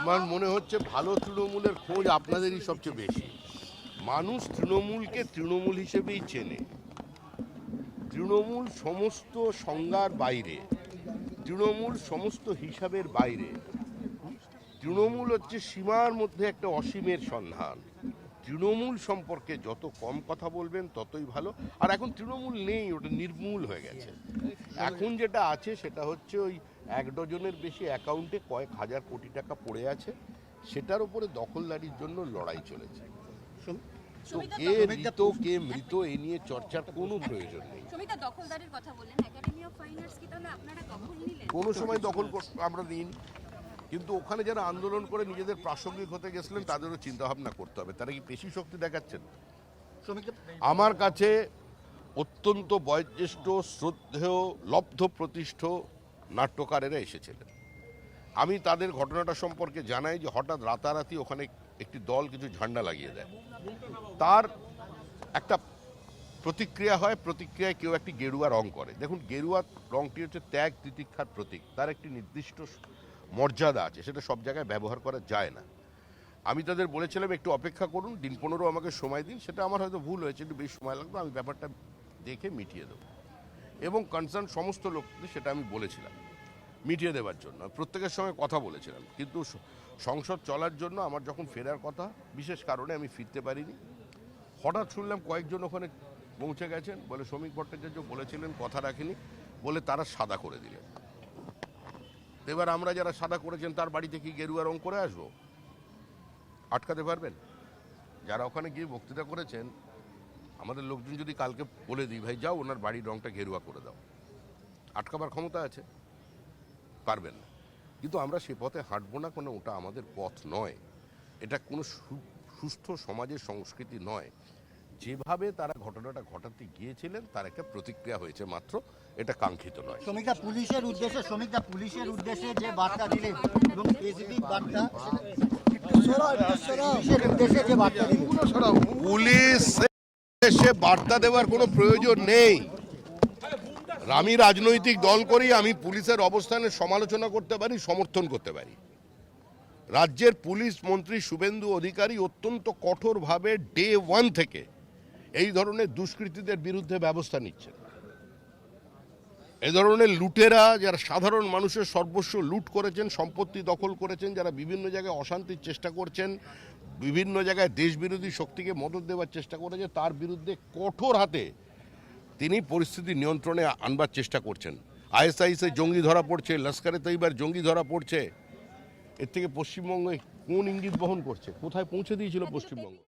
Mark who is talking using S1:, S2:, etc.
S1: আমার মনে হচ্ছে ভালো তৃণমূলের খোঁজ আপনাদেরই সবচেয়ে বেশি। মানুষ তৃণমূলকে তৃণমূল হিসেবেই চেনে। তৃণমূল সমস্ত সংজ্ঞার বাইরে, তৃণমূল সমস্ত হিসাবের বাইরে। তৃণমূল হচ্ছে সীমার মধ্যে একটা অসীমের সন্ধান। তৃণমূল সম্পর্কে যত কম কথা বলবেন ততই ভালো। আর এখন তৃণমূল নেই, ওটা নির্মূল হয়ে গেছে। এখন যেটা আছে সেটা হচ্ছে ওই 1 ডজনের বেশি অ্যাকাউন্টে কয়েক হাজার কোটি টাকা পড়ে আছে, সেটার উপরে দখলদারির জন্য লড়াই চলেছে। তো কে মৃত কে মৃত এ নিয়ে চর্চার কোনো প্রয়োজন নেই।
S2: দখলদারির কথা বললেন, একাডেমি অফ ফাইন আর্টস কি তাহলে আপনারা দখল নিলেন?
S1: কোনো সময় দখল আমরা নিইনি, কিন্তু ওখানে যারা আন্দোলন করে নিজেদের প্রাসঙ্গিক হতে গেছিলেন তাদেরও চিন্তাভাবনা করতে হবে। তারা কি পেশি শক্তি দেখাচ্ছেন? আমার কাছে অত্যন্ত বয়োজ্যেষ্ঠ, শ্রদ্ধেয়, লব্ধ প্রতিষ্ঠ নাট্যকারেরা এসেছিলেন। আমি তাদের ঘটনাটা সম্পর্কে জানাই যে হঠাৎ রাতারাতি ওখানে একটি দল কিছু ঝান্ডা লাগিয়ে দেয়। তার একটা প্রতিক্রিয়া হয়, প্রতিক্রিয়ায় কেউ একটি গেরুয়া রং করে। দেখুন, গেরুয়া রংটি হচ্ছে ত্যাগ তিতিক্ষার প্রতীক। তার একটি নির্দিষ্ট মর্যাদা আছে, সেটা সব জায়গায় ব্যবহার করা যায় না। আমি তাদের বলেছিলাম একটু অপেক্ষা করুন, দিন 15 আমাকে সময় দিন। সেটা আমার হয়তো ভুল হয়েছে, একটু বেশি সময় লাগবে, আমি ব্যাপারটা দেখে মিটিয়ে দেবো। এবং কনসার্ন সমস্ত লোকদের সেটা আমি বলেছিলাম মিটিয়ে দেওয়ার জন্য, প্রত্যেকের সঙ্গে কথা বলেছিলাম। কিন্তু সংসদ চলার জন্য আমার যখন ফেরার কথা, বিশেষ কারণে আমি ফিরতে পারিনি। হঠাৎ শুনলাম কয়েকজন ওখানে পৌঁছে গেছেন, বলে শ্রমিক ভট্টাচার্য বলেছিলেন, কথা রাখেনি, বলে তারা সাদা করে দিলেন। এবার আমরা যারা সাদা করেছেন তার বাড়িতে কি গেরুয়া রং করে আসবো? আটকাতে পারবেন? যারা ওখানে গিয়ে বক্তৃতা করেছেন, আমাদের লোকজন যদি কালকে বলে দিই, ভাই যাও ওনার বাড়ির রংটা গেরুয়া করে দাও, আটকাবার ক্ষমতা আছে? পারবেন না। কিন্তু আমরা সে পথে হাঁটবো না, কোনো ওটা আমাদের পথ নয়। এটা কোনো সুস্থ সমাজের সংস্কৃতি নয়। যেভাবে তারা ঘটনাটা ঘটাতে গিয়েছিলেন তার একটা প্রতিক্রিয়া হয়েছে মাত্র, এটা কাঙ্ক্ষিত নয়।
S3: শ্রমিকরা পুলিশের উদ্দেশ্যে যে বার্তা দিলেন এবং স্পেসিফিক বার্তা
S1: পুলিশ এসে বার্তা দেওয়ার কোনো প্রয়োজন নেই। আমি রাজনৈতিক দল করি, আমি পুলিশের অবস্থানের সমালোচনা করতে পারি, সমর্থন করতে পারি। রাজ্যের পুলিশ মন্ত্রী শুভেন্দু অধিকারী অত্যন্ত কঠোরভাবে ডে 1 থেকে এই ধরনের দুষ্কৃতীদের বিরুদ্ধে ব্যবস্থা নিচ্ছেন। এই ধরনের লুটেরা, যারা সাধারণ মানুষের সর্বস্ব লুট করেছেন, সম্পত্তি দখল করেছেন, যারা বিভিন্ন জায়গায় অশান্তির চেষ্টা করছেন, বিভিন্ন জায়গায় দেশবিরোধী শক্তিকে মদত দেওয়ার চেষ্টা করেছে, তার বিরুদ্ধে কঠোর হাতে তিনি পরিস্থিতি নিয়ন্ত্রণে আনবার চেষ্টা করছেন। আইএসআইএসে জঙ্গি ধরা পড়ছে, লস্করে তৈবার জঙ্গি ধরা পড়ছে। এর থেকে পশ্চিমবঙ্গে কোন ইঙ্গিত বহন করছে? কোথায় পৌঁছে দিয়েছিল পশ্চিমবঙ্গ?